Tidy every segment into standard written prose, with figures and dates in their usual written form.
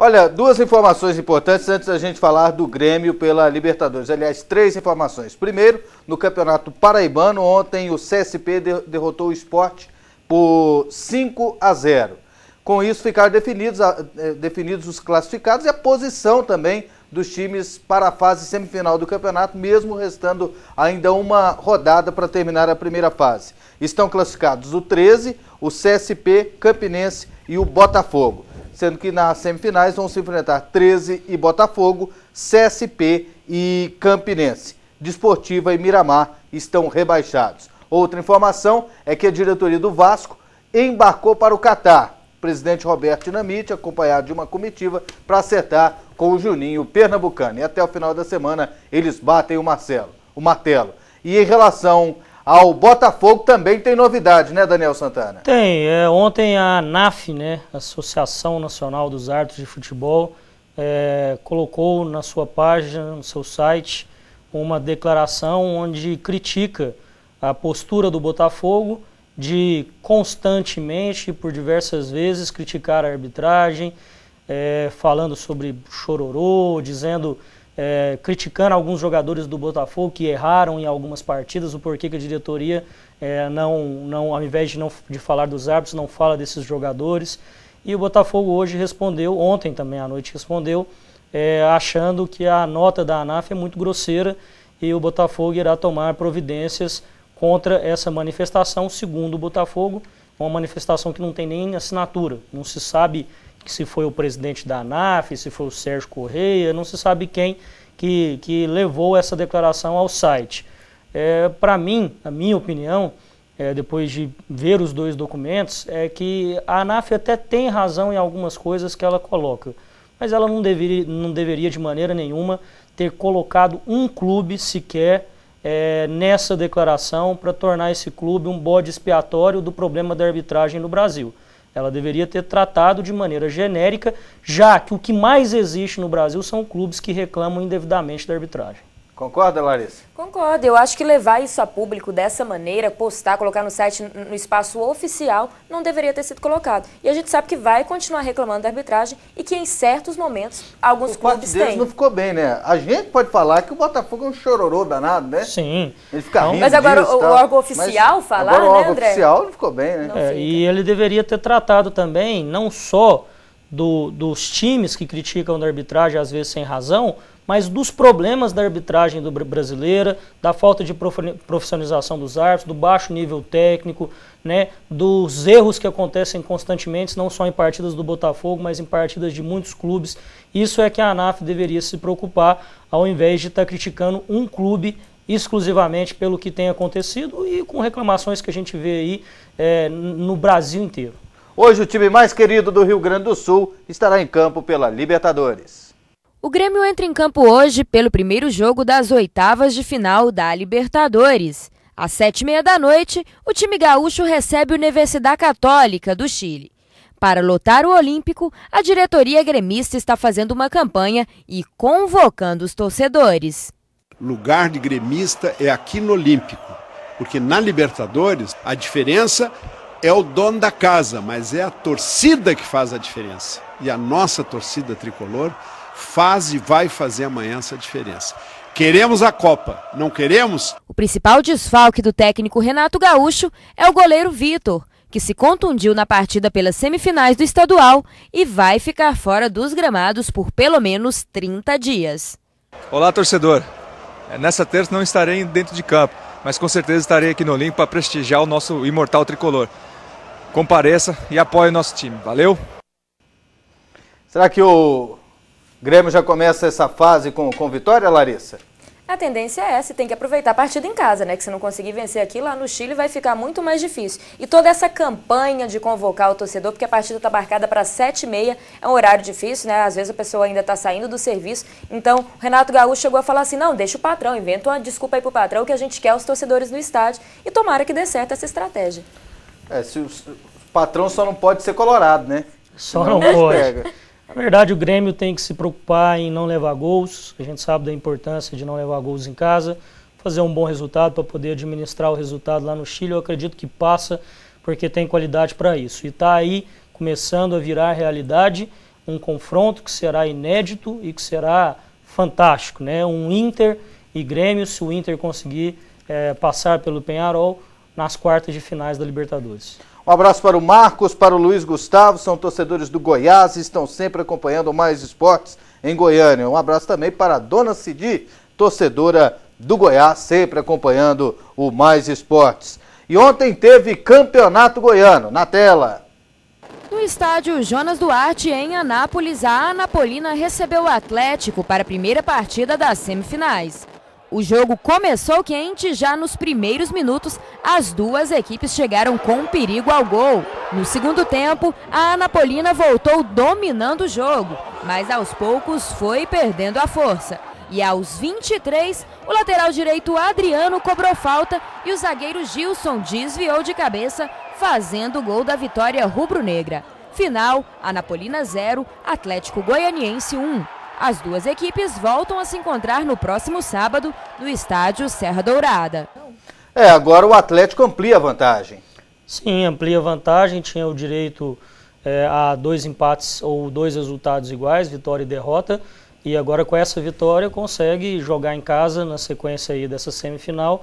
Olha, duas informações importantes antes da gente falar do Grêmio pela Libertadores. Aliás, três informações. Primeiro, no Campeonato Paraibano, ontem o CSP derrotou o Sport por 5-0. Com isso, ficaram definidos os classificados e a posição também dos times para a fase semifinal do campeonato, mesmo restando ainda uma rodada para terminar a primeira fase. Estão classificados o 13, o CSP, Campinense e o Botafogo, sendo que nas semifinais vão se enfrentar 13 e Botafogo, CSP e Campinense. Desportiva e Miramar estão rebaixados. Outra informação é que a diretoria do Vasco embarcou para o Catar. O presidente Roberto Dinamite, acompanhado de uma comitiva, para acertar com o Juninho Pernambucano. E até o final da semana eles batem o martelo. E em relação ao Botafogo também tem novidade, né, Daniel Santana? Tem. Ontem a ANAF, né, Associação Nacional dos Árbitros de Futebol, colocou na sua página, no seu site, uma declaração onde critica a postura do Botafogo de constantemente, por diversas vezes, criticar a arbitragem, falando sobre chororô, criticando alguns jogadores do Botafogo que erraram em algumas partidas, o porquê que a diretoria, ao invés de falar dos árbitros, não fala desses jogadores. E o Botafogo hoje respondeu, ontem também à noite respondeu, achando que a nota da ANAF é muito grosseira e o Botafogo irá tomar providências contra essa manifestação. Segundo o Botafogo, uma manifestação que não tem nem assinatura, não se sabe se foi o presidente da ANAF, se foi o Sérgio Correia, não se sabe quem que levou essa declaração ao site. Para mim, a minha opinião, depois de ver os dois documentos, é que a ANAF até tem razão em algumas coisas que ela coloca, mas ela não deveria de maneira nenhuma ter colocado um clube sequer nessa declaração para tornar esse clube um bode expiatório do problema da arbitragem no Brasil. Ela deveria ter tratado de maneira genérica, já que o que mais existe no Brasil são clubes que reclamam indevidamente da arbitragem. Concorda, Larissa? Concordo. Eu acho que levar isso a público dessa maneira, postar, colocar no site, no espaço oficial, não deveria ter sido colocado. E a gente sabe que vai continuar reclamando da arbitragem e que em certos momentos alguns clubes têm. Não ficou bem, né? A gente pode falar que o Botafogo é um chororô danado, né? Sim. Ele fica rindo mas agora disso, o órgão oficial falar, agora, né, o órgão André? oficial não ficou bem, né? E ele deveria ter tratado também, não só dos times que criticam da arbitragem, às vezes sem razão, mas dos problemas da arbitragem brasileira, da falta de profissionalização dos árbitros, do baixo nível técnico, né, dos erros que acontecem constantemente, não só em partidas do Botafogo, mas em partidas de muitos clubes. Isso é que a ANAF deveria se preocupar, ao invés de estar criticando um clube exclusivamente pelo que tem acontecido e com reclamações que a gente vê aí no Brasil inteiro. Hoje o time mais querido do Rio Grande do Sul estará em campo pela Libertadores. O Grêmio entra em campo hoje pelo primeiro jogo das oitavas de final da Libertadores. Às 7h30 da noite, o time gaúcho recebe a Universidade Católica do Chile. Para lotar o Olímpico, a diretoria gremista está fazendo uma campanha e convocando os torcedores. Lugar de gremista é aqui no Olímpico, porque na Libertadores a diferença é o dono da casa, mas é a torcida que faz a diferença. E a nossa torcida tricolor faz e vai fazer amanhã essa diferença. Queremos a Copa, não queremos? O principal desfalque do técnico Renato Gaúcho é o goleiro Vitor, que se contundiu na partida pelas semifinais do estadual e vai ficar fora dos gramados por pelo menos 30 dias. Olá, torcedor. Nessa terça não estarei dentro de campo, mas com certeza estarei aqui no Olimpo para prestigiar o nosso imortal tricolor. Compareça e apoie o nosso time. Valeu? Será que o Grêmio já começa essa fase com vitória, Larissa? A tendência é essa, tem que aproveitar a partida em casa, né? Que se não conseguir vencer aqui, lá no Chile vai ficar muito mais difícil. E toda essa campanha de convocar o torcedor, porque a partida está marcada para 7h30, é um horário difícil, né? Às vezes a pessoa ainda está saindo do serviço. Então, o Renato Gaúcho chegou a falar assim, não, deixa o patrão, inventa uma desculpa aí pro patrão que a gente quer os torcedores no estádio. E tomara que dê certo essa estratégia. Se o patrão só não pode ser colorado, né? Só não pode. Na verdade, o Grêmio tem que se preocupar em não levar gols. A gente sabe da importância de não levar gols em casa, fazer um bom resultado para poder administrar o resultado lá no Chile. Eu acredito que passa, porque tem qualidade para isso. E está aí começando a virar realidade um confronto que será inédito e que será fantástico, né? Um Inter e Grêmio, se o Inter conseguir passar pelo Peñarol nas quartas de finais da Libertadores. Um abraço para o Marcos, para o Luiz Gustavo, são torcedores do Goiás e estão sempre acompanhando Mais Esportes em Goiânia. Um abraço também para a Dona Cidi, torcedora do Goiás, sempre acompanhando o Mais Esportes. E ontem teve Campeonato Goiano, na tela. No estádio Jonas Duarte, em Anápolis, a Anapolina recebeu o Atlético para a primeira partida das semifinais. O jogo começou quente, já nos primeiros minutos, as duas equipes chegaram com perigo ao gol. No segundo tempo, a Anapolina voltou dominando o jogo, mas aos poucos foi perdendo a força. E aos 23, o lateral direito Adriano cobrou falta e o zagueiro Gilson desviou de cabeça, fazendo o gol da vitória rubro-negra. Final, Anapolina 0, Atlético Goianiense 1. As duas equipes voltam a se encontrar no próximo sábado no estádio Serra Dourada. Agora o Atlético amplia a vantagem. Sim, amplia a vantagem, tinha o direito a 2 empates ou 2 resultados iguais, vitória e derrota. E agora com essa vitória consegue jogar em casa na sequência aí dessa semifinal,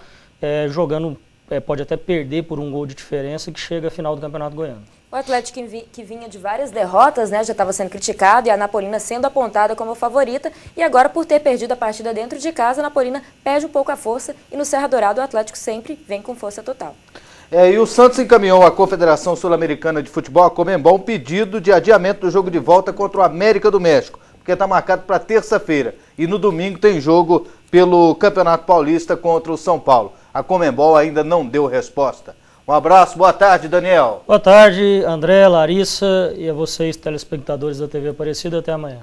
jogando, pode até perder por um gol de diferença que chega à final do Campeonato Goiano. O Atlético que vinha de várias derrotas, né, já estava sendo criticado e a Anapolina sendo apontada como favorita. E agora, por ter perdido a partida dentro de casa, a Anapolina perde um pouco a força e no Serra Dourada o Atlético sempre vem com força total. E o Santos encaminhou à Confederação Sul-Americana de Futebol, a Conmebol, um pedido de adiamento do jogo de volta contra o América do México, porque está marcado para terça-feira. E no domingo tem jogo pelo Campeonato Paulista contra o São Paulo. A Conmebol ainda não deu resposta. Um abraço, boa tarde, Daniel. Boa tarde, André, Larissa e a vocês, telespectadores da TV Aparecida. Até amanhã.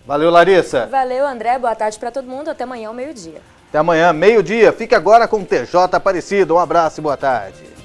Valeu, Larissa. Valeu, André. Boa tarde para todo mundo. Até amanhã, ao meio-dia. Até amanhã, meio-dia. Fique agora com o TJ Aparecida. Um abraço e boa tarde.